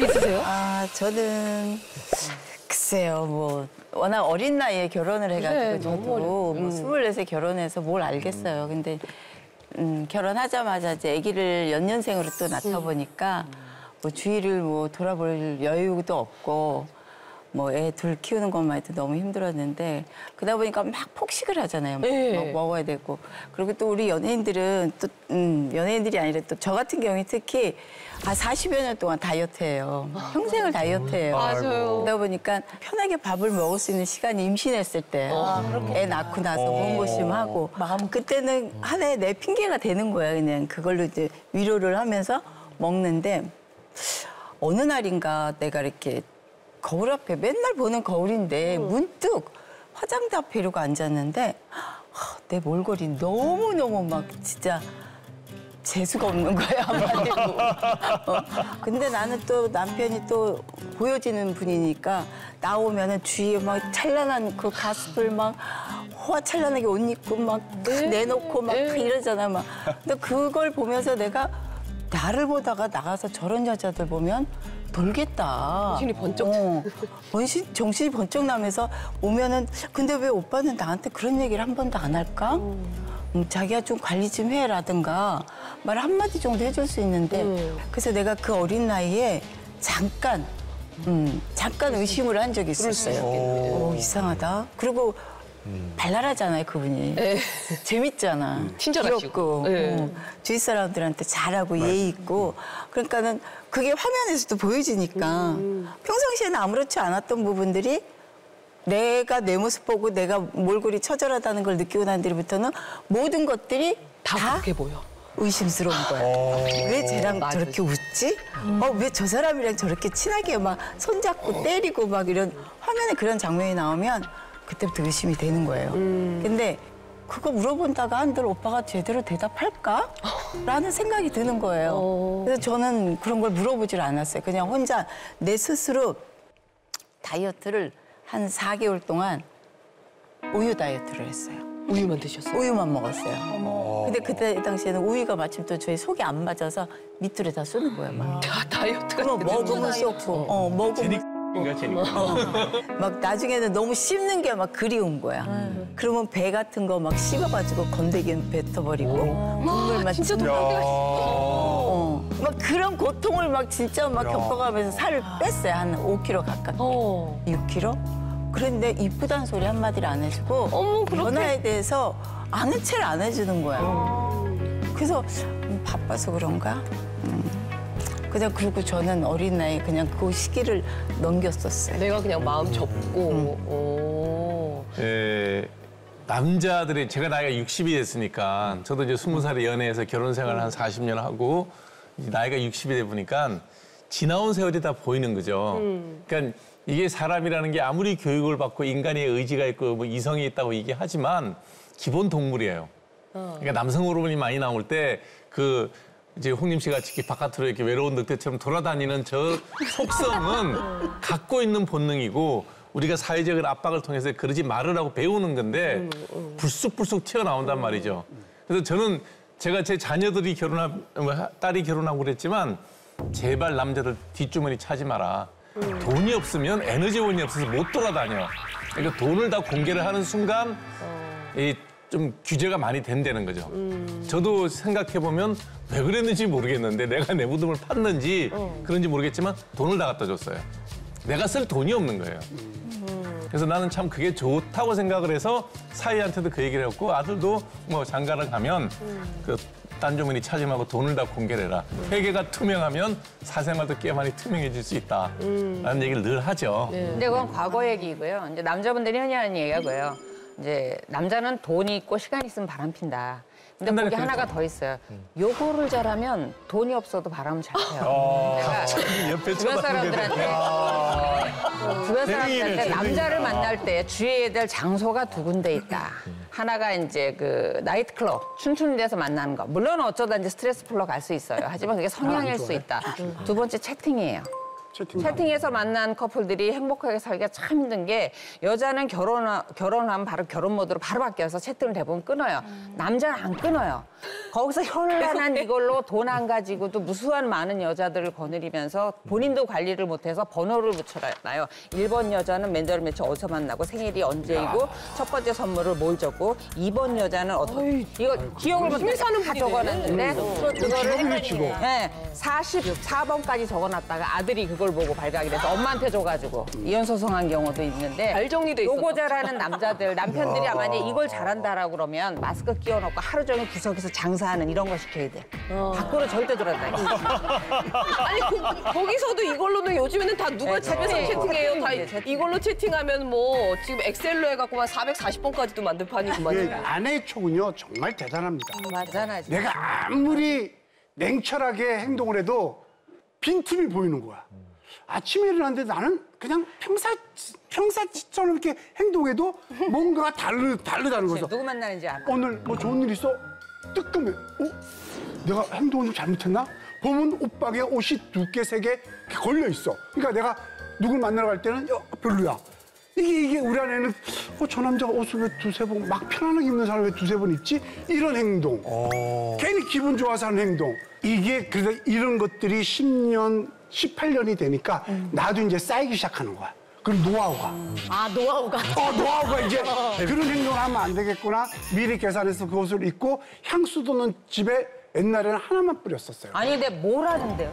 있으세요? 아, 저는 글쎄요, 뭐 워낙 어린 나이에 결혼을 해가지고 네, 저도 너무 뭐 24에 결혼해서 뭘 알겠어요. 근데 결혼하자마자 이제 아기를 연년생으로 또 낳다 보니까 뭐 주위를 뭐 돌아볼 여유도 없고 뭐 애 둘 키우는 것만 해도 너무 힘들었는데 그러다 보니까 막 폭식을 하잖아요. 네. 막 먹어야 되고. 그리고 또 우리 연예인들은 또 연예인들이 아니라 또 저 같은 경우에 특히 40여 년 동안 다이어트해요. 평생을 다이어트해요. 맞아요. 그러다 보니까 편하게 밥을 먹을 수 있는 시간이 임신했을 때. 애 낳고 나서 몸보심하고. 그때는 하나의 내 핑계가 되는 거야. 그냥 그걸로 이제 위로를 하면서 먹는데 어느 날인가 내가 이렇게 거울 앞에 맨날 보는 거울인데 문득 화장대 앞에 이러고 앉았는데 내 몰골이 너무너무 막 진짜 재수가 없는 거야, 한마디로. 근데 나는 또 남편이 또 보여지는 분이니까 나오면은 주위에 막 찬란한 그 가습을 막 호화찬란하게 옷 입고 막 내놓고 막 이러잖아, 막. 근데 그걸 보면서 내가 나를 보다가 나가서 저런 여자들 보면 돌겠다. 정신이 번쩍. 정신이 번쩍 나면서 오면은 근데 왜 오빠는 나한테 그런 얘기를 한 번도 안 할까? 자기가 좀 관리 좀 해라든가 말 한마디 정도 해줄 수 있는데 그래서 내가 그 어린 나이에 잠깐 의심을 한 적이 있었어요. 이상하다. 그리고 발랄하잖아요, 그분이. 네. 재밌잖아. 친절하시고. 귀엽고. 네. 주위 사람들한테 잘하고 예의 있고. 그러니까는 그게 화면에서도 보여지니까 평상시에는 아무렇지 않았던 부분들이 내가 내 모습 보고 내가 몰골이 처절하다는 걸 느끼고 난 뒤부터는 모든 것들이 다 그렇게 보여. 의심스러운 거야. 왜 쟤랑 저렇게 웃지? 왜 저 사람이랑 저렇게 친하게 막 손잡고 때리고 막 이런 화면에 그런 장면이 나오면 그때부터 의심이 되는 거예요. 근데 그거 물어본다가 한들 오빠가 제대로 대답할까? 라는 생각이 드는 거예요. 그래서 저는 그런 걸 물어보질 않았어요. 그냥 혼자 내 스스로 다이어트를 한 4개월 동안 우유 다이어트를 했어요. 우유만 드셨어요? 우유만 먹었어요. 근데 그때 당시에는 우유가 마침 또 저희 속이 안 맞아서 밑으로 다 쏘는 거예요. 막. 다이어트가 그럼 먹으면 쏘고, 먹으면 막 나중에는 너무 씹는 게 막 그리운 거야. 그러면 배 같은 거 막 씹어가지고 건더기 뱉어버리고 국물만 진짜 씹는 독하게 하시죠. 막 그런 고통을 막 진짜 막 겪어가면서 살을 뺐어요. 한 5kg 가까이. 6kg? 그런데 이쁘다는 소리 한마디를 안 해주고 변화에 대해서 아는 체를 안 해주는 거야. 그래서 바빠서 그런가? 그냥 그리고 저는 어린 나이에 그냥 그 시기를 넘겼었어요. 내가 그냥 마음 접고. 예, 남자들이 제가 나이가 60이 됐으니까 저도 이제 20살에 연애해서 결혼 생활을 한 40년 하고 나이가 60이 돼 보니까 지나온 세월이 다 보이는 거죠. 그러니까 이게 사람이라는 게 아무리 교육을 받고 인간의 의지가 있고 뭐 이성이 있다고 얘기하지만 기본 동물이에요. 그러니까 남성 호르몬이 많이 나올 때 그 이제 홍림 씨 같이 바깥으로 이렇게 외로운 늑대처럼 돌아다니는 저 속성은 갖고 있는 본능이고 우리가 사회적인 압박을 통해서 그러지 말으라고 배우는 건데 불쑥불쑥 튀어나온단 말이죠. 그래서 저는 제가 제 자녀들이 딸이 결혼하고 그랬지만 제발 남자들 뒷주머니 차지 마라. 돈이 없으면 에너지원이 없어서 못 돌아다녀. 그러니까 돈을 다 공개를 하는 순간 좀 규제가 많이 된다는 거죠. 저도 생각해보면 왜 그랬는지 모르겠는데 내가 내 무덤을 팠는지 그런지 모르겠지만 돈을 다 갖다 줬어요. 내가 쓸 돈이 없는 거예요. 그래서 나는 참 그게 좋다고 생각을 해서 사위한테도 그 얘기를 했고 아들도 뭐 장가를 가면 그 딴 주머니 차지 말고 돈을 다 공개를 해라. 회계가 투명하면 사생활도 꽤 많이 투명해질 수 있다. 라는 얘기를 늘 하죠. 근데 그건 과거 얘기고요. 이제 남자분들이 흔히 하는 얘기가 그거예요. 이제 남자는 돈이 있고 시간이 있으면 바람 핀다. 근데 거기 하나가 더 있어요. 요거를 잘하면 돈이 없어도 바람은 잘 펴요. 내가 주변 사람들한테 남자를 만날 때 주의해야 될 장소가 두 군데 있다. 하나가 이제 그 나이트클럽, 춤추는 데서 만나는 거. 물론 어쩌다 이제 스트레스 풀러 갈 수 있어요. 하지만 그게 성향일 수 있다. 두 번째 채팅이에요. 채팅에서 만난 커플들이 행복하게 살기가 참 힘든 게 여자는 결혼하면 바로 결혼 모드로 바로 바뀌어서 채팅을 대부분 끊어요. 남자는 안 끊어요. 거기서 현란한 이걸로 돈 안 가지고도 무수한 많은 여자들을 거느리면서 본인도 관리를 못해서 번호를 붙여놔요. 1번 여자는 맨날 며칠 어디서 만나고 생일이 언제이고 첫 번째 선물을 뭘 줬고 2번 여자는 이거 기억을 못해 다 적어놨는데 그거를 네, 44번까지 적어놨다가 아들이 그걸 보고 발각이 돼서 엄마한테 줘가지고 이혼 소송한 경우도 있는데 잘 정리돼 있었나 요거 잘하는 남자들 남편들이 만약에 이걸 잘한다라고 그러면 마스크 끼워놓고 하루 종일 구석에서 장사하는 이런 거 시켜야 돼. 밖으로 절대 돌아다니지. 아니 거기서도 이걸로는 요즘에는 다 누가 집에서 채팅해요. 다 이걸로 채팅하면 뭐 지금 엑셀로 해갖고 한 440번까지도 만들 판이구만. 아내의 촉은요 정말 대단합니다. 맞잖아. 내가 아무리 냉철하게 행동을 해도 빈틈이 보이는 거야. 아침에 일어났는데 나는 그냥 평사처럼 이렇게 행동해도 뭔가가 다르다는 거죠. 누구 만나는지 알아. 오늘 뭐 좋은 일 있어? 뜨끔해. 내가 행동을 좀 잘못했나? 보면 옷박에 옷이 2개, 3개 걸려 있어. 그러니까 내가 누굴 만나러 갈 때는 별로야. 이게 우리 안에는 저 남자가 옷을 왜 2-3번 막 편안하게 입는 사람이 왜 2-3번 입지? 이런 행동. 괜히 기분 좋아서 하는 행동. 이게 그래서 이런 것들이 10년, 18년이 되니까 나도 이제 쌓이기 시작하는 거야. 그럼 노하우가. 노하우가. 노하우가 이제 그런 행동을 하면 안 되겠구나. 미리 계산해서 그 옷을 입고 향수도는 집에 옛날에는 하나만 뿌렸었어요. 아니 근데 뭘 하는데요?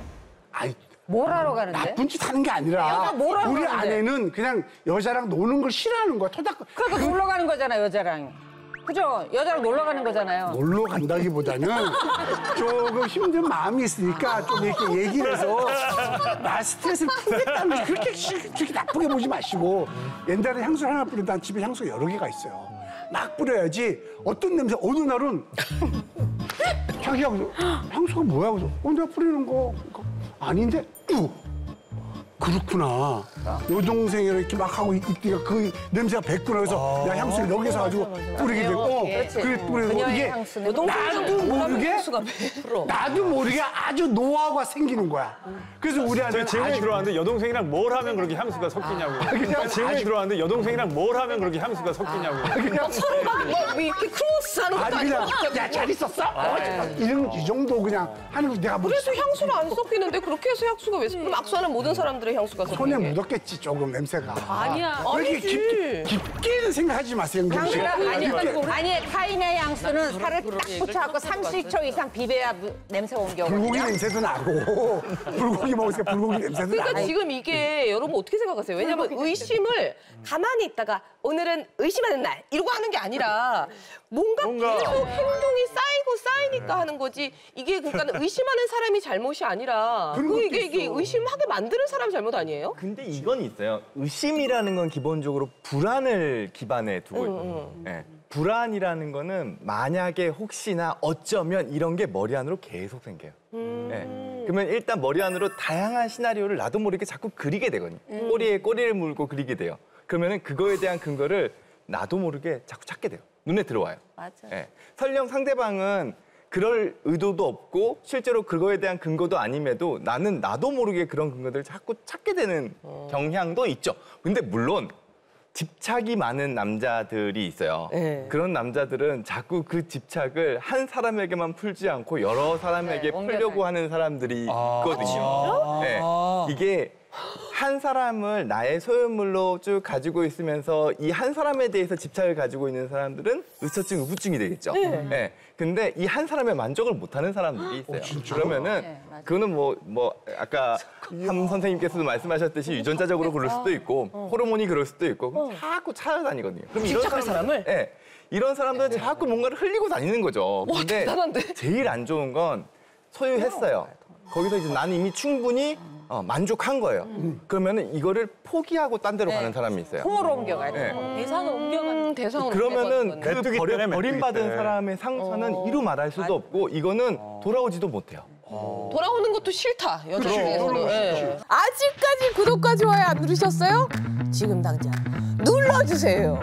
아이, 뭘 하러 가는데? 나쁜 짓 하는 게 아니라 뭘 하러 우리 가는데? 아내는 그냥 여자랑 노는 걸 싫어하는 거야. 그러니까 놀러 가는 거잖아 여자랑. 그죠? 여자랑 놀러 가는 거잖아요. 놀러 간다기보다는 조금 힘든 마음이 있으니까 좀 이렇게 얘기를 해서 나 스트레스를 풀겠다는 거지. 그렇게 나쁘게 보지 마시고 옛날에 향수를 하나 뿌린다 집에 향수가 여러 개가 있어요. 막 뿌려야지 어떤 냄새 어느 날은 자기야 향수가 뭐야? 그래서 내가 뿌리는 거 아닌데 그렇구나. 여동생이 이렇게 막 하고 있다가 그 냄새가 뱄구나. 그래서 내가 향수를 여기서 가지고 뿌리게 되고 그래 뿌리고 이게 나도 모르게 아주 노하우가 생기는 거야. 그래서 우리 아내는 질문이 들어왔는데 여동생이랑 뭘 하면 그렇게 향수가 섞이냐고요. 질문이 들어왔는데 여동생이랑 뭘 하면 그렇게 향수가 섞이냐고요. 서로 막 이렇게 크로스하는 것도 아니 아니고. 그냥 야 잘 있었어? 이 정도 그냥 하는 거 내가 뭐 그래서 향수가 안 섞이는데 그렇게 해서 향수가 왜 그럼 악수하는 모든 사람들의 향수가 손에 섞이게. 묻었겠지 조금 냄새가. 아니야. 왜 아니지. 이렇게 깊게는 생각하지 마세요. 아니 타인의 향수는 살을 딱 붙여갖고 30초 이상 비벼야 냄새가 옮겨오거든요. 불고기 냄새도 나고 불고기 먹으니까 불고기 냄새도 그러니까 나고. 지금 이게 여러분 어떻게 생각하세요? 왜냐면 의심을 가만히 있다가 오늘은 의심하는 날 이러고 하는 게 아니라 뭔가 계속 행동이 쌓이니까 하는 거지. 이게 그러니까 의심하는 사람이 잘못이 아니라 이게 의심하게 만드는 사람이 잘못 아니에요? 근데 이건 있어요. 의심이라는 건 기본적으로 불안을 기반에 두고 있거든요. 네. 불안이라는 거는 만약에 혹시나 어쩌면 이런 게 머리 안으로 계속 생겨요. 네. 그러면 일단 머리 안으로 다양한 시나리오를 나도 모르게 자꾸 그리게 되거든요. 꼬리에 꼬리를 물고 그리게 돼요. 그러면은 그거에 대한 근거를 나도 모르게 자꾸 찾게 돼요. 눈에 들어와요. 맞아. 네. 설령 상대방은 그럴 의도도 없고 실제로 그거에 대한 근거도 아님에도 나는 나도 모르게 그런 근거들을 자꾸 찾게 되는 경향도 있죠. 근데 물론 집착이 많은 남자들이 있어요. 네. 그런 남자들은 자꾸 그 집착을 한 사람에게만 풀지 않고 여러 사람에게 풀려고 하는 사람들이 있거든요. 네. 이게 한 사람을 나의 소유물로 쭉 가지고 있으면서 이 한 사람에 대해서 집착을 가지고 있는 사람들은 의처증, 의부증이 되겠죠. 네. 근데 이 한 사람의 만족을 못하는 사람들이 있어요. 그러면은 그거는 뭐 아까 함 선생님께서도 말씀하셨듯이 유전자적으로 그럴 수도 있고 호르몬이 그럴 수도 있고 자꾸 찾아다니거든요. 그럼 집착할 사람을? 네. 이런 사람들은 자꾸 뭔가를 흘리고 다니는 거죠. 와, 근데 대단한데? 제일 안 좋은 건 소유했어요. 거기서 이제 나는 이미 충분히 만족한 거예요. 그러면은 이거를 포기하고 딴 데로 가는 사람이 있어요. 통으로 옮겨가야 돼. 대상을 옮겨가는. 대상으로 그러면은 그 메뚜기 때문에 버림받은 메뚜기 때. 사람의 상처는 이루 말할 수도 없고 이거는 돌아오지도 못해요. 돌아오는 것도 싫다. 여자 중에서도. 예. 아직까지 구독과 좋아요 안 누르셨어요? 지금 당장 눌러주세요.